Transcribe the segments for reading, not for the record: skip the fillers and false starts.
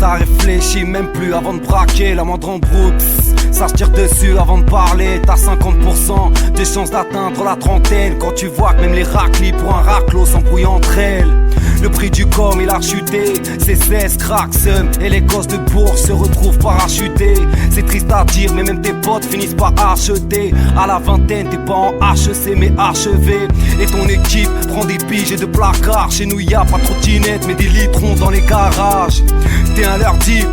Ça réfléchit même plus avant de braquer la moindre embrouille. Ça se tire dessus avant de parler. T'as 50% de chances d'atteindre la trentaine. Quand tu vois que même les raclis pour un raclos s'embrouillent entre elles. Le prix du com il a chuté. Ces 16 cracks et les gosses de bourse se retrouvent parachutés. C'est triste à dire mais même tes potes finissent par acheter. À la vingtaine t'es pas en HEC mais achevé. Et ton équipe prend des piges et de placards. Chez nous y a pas de trottinette mais des litrons dans les garages. T'es un leur dit,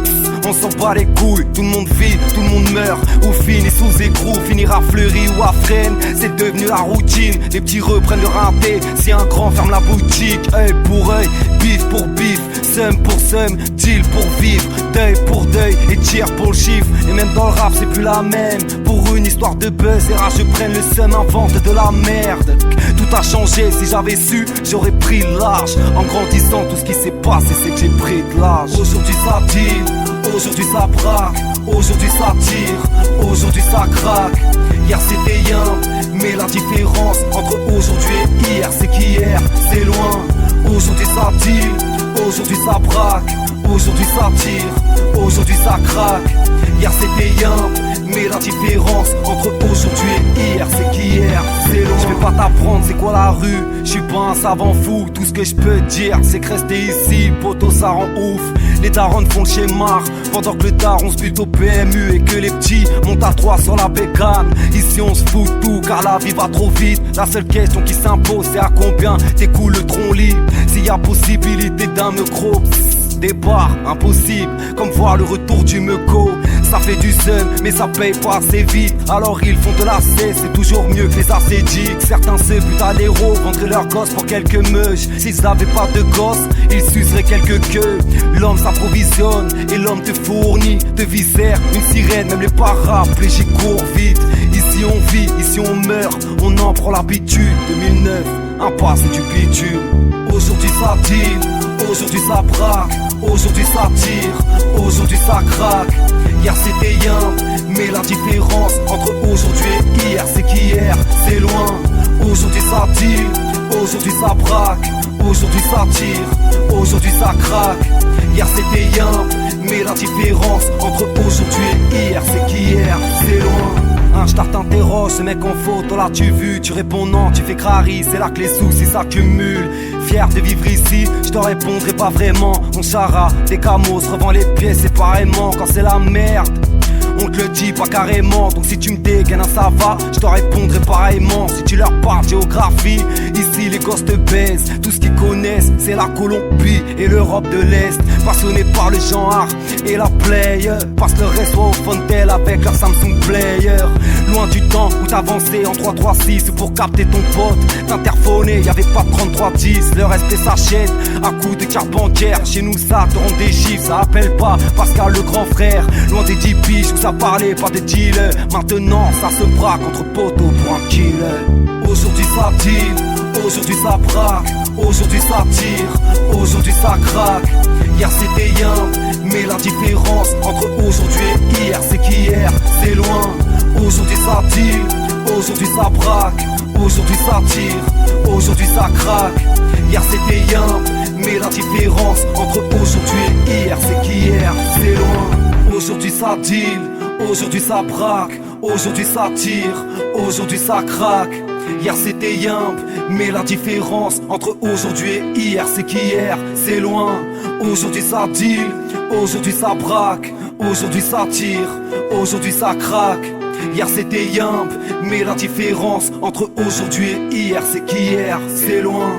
on s'en bat les couilles, tout le monde vit, tout le monde meurt ou finit sous écrou, finir à Fleury ou à Fresnes. C'est devenu la routine, les petits reprennent leur inté. Si un grand ferme la boutique, œil pour œil, bif pour bif, seum pour seum, deal pour vivre, deuil pour deuil et tir pour le chiffre. Et même dans le rap c'est plus la même. Pour une histoire de buzz, les rageux prennent le seum, inventent de la merde. Tout a changé, si j'avais su, j'aurais pris l'âge. En grandissant, tout ce qui s'est passé c'est que j'ai pris de l'âge. Aujourd'hui ça deal, aujourd'hui ça braque, aujourd'hui ça tire, aujourd'hui ça craque. Hier c'était rien, mais la différence entre aujourd'hui et hier c'est qu'hier c'est loin. Aujourd'hui ça deal, aujourd'hui ça braque, aujourd'hui ça tire, aujourd'hui ça craque. Hier c'était rien, mais la différence entre aujourd'hui et hier c'est qu'hier c'est loin. Je vais pas t'apprendre c'est quoi la rue, je suis pas un savant fou. Tout ce que je peux dire c'est que rester ici, poto ça rend ouf. Les darons font le schéma pendant que le daron se bute au PMU et que les petits montent à 3 sur la bécane. Ici on se fout de tout car la vie va trop vite. La seule question qui s'impose c'est à combien t'écoules le tronc libre. S'il y a possibilité d'un micro, départ impossible, comme voir le retour du meco. Ça fait du seum mais ça paye pas assez vite. Alors ils font de la cesse, c'est toujours mieux que les acédiques. Certains se butent à l'héros, vendraient leurs gosses pour quelques meuches. S'ils avaient pas de gosses, ils suceraient quelques queues. L'homme s'approvisionne et l'homme te fournit de viscères, une sirène, même les paraplégiques courent vite. Ici on vit, ici on meurt, on en prend l'habitude. 2009, impasse du bitume. Aujourd'hui ça deal, aujourd'hui ça braque, aujourd'hui ça tire, aujourd'hui ça craque. Hier c'était rien, mais la différence entre aujourd'hui et hier c'est qu'hier c'est loin. Aujourd'hui ça deal, aujourd'hui ça braque, aujourd'hui ça tire, aujourd'hui ça craque. Hier c'était rien, mais la différence entre aujourd'hui et hier c'est qu'hier c'est loin. Je t'interroge, ce mec en photo l'as-tu vu? Tu réponds non, tu fais crari, c'est là que les soucis s'accumulent. Fier de vivre ici, je te répondrai pas vraiment. On chara, des camos, se revend les pieds séparément. Quand c'est la merde, on te le dit pas carrément. Donc si tu me dégaines un ça va, je te répondrai pareillement. Si tu leur parles géographie, ici les gosses te baisent. Tout ce qu'ils connaissent c'est la Colombie et l'Europe de l'Est. Passionnés par le genre et la player, passe le reste au Fontel avec leur Samsung Player. Loin du temps où t'avançais en 3-3-6 pour capter ton pote. T'interphonais, y'avait pas de 33-10. Le respect s'achète à coups de carte bancaire. Chez nous ça te rend des chiffres, ça appelle pas Pascal le grand frère. Loin des 10 piges où ça parlait pas des dealers. Maintenant ça se braque entre poteaux pour un killer. Aujourd'hui ça deal, aujourd'hui ça braque, aujourd'hui ça tire, aujourd'hui ça craque. Hier c'était rien, mais la différence entre aujourd'hui et hier c'est qu'hier c'est loin. Aujourd'hui ça deal, aujourd'hui ça braque, aujourd'hui ça tire, aujourd'hui ça craque. Hier c'était rien, mais la différence entre aujourd'hui et hier c'est qu'hier c'est loin. Aujourd'hui ça deal, aujourd'hui ça braque, aujourd'hui ça tire, aujourd'hui ça craque. Hier c'était yimp, mais la différence entre aujourd'hui et hier c'est qu'hier c'est loin. Aujourd'hui ça deal, aujourd'hui ça braque, aujourd'hui ça tire, aujourd'hui ça craque. Hier c'était yimp, mais la différence entre aujourd'hui et hier c'est qu'hier c'est loin.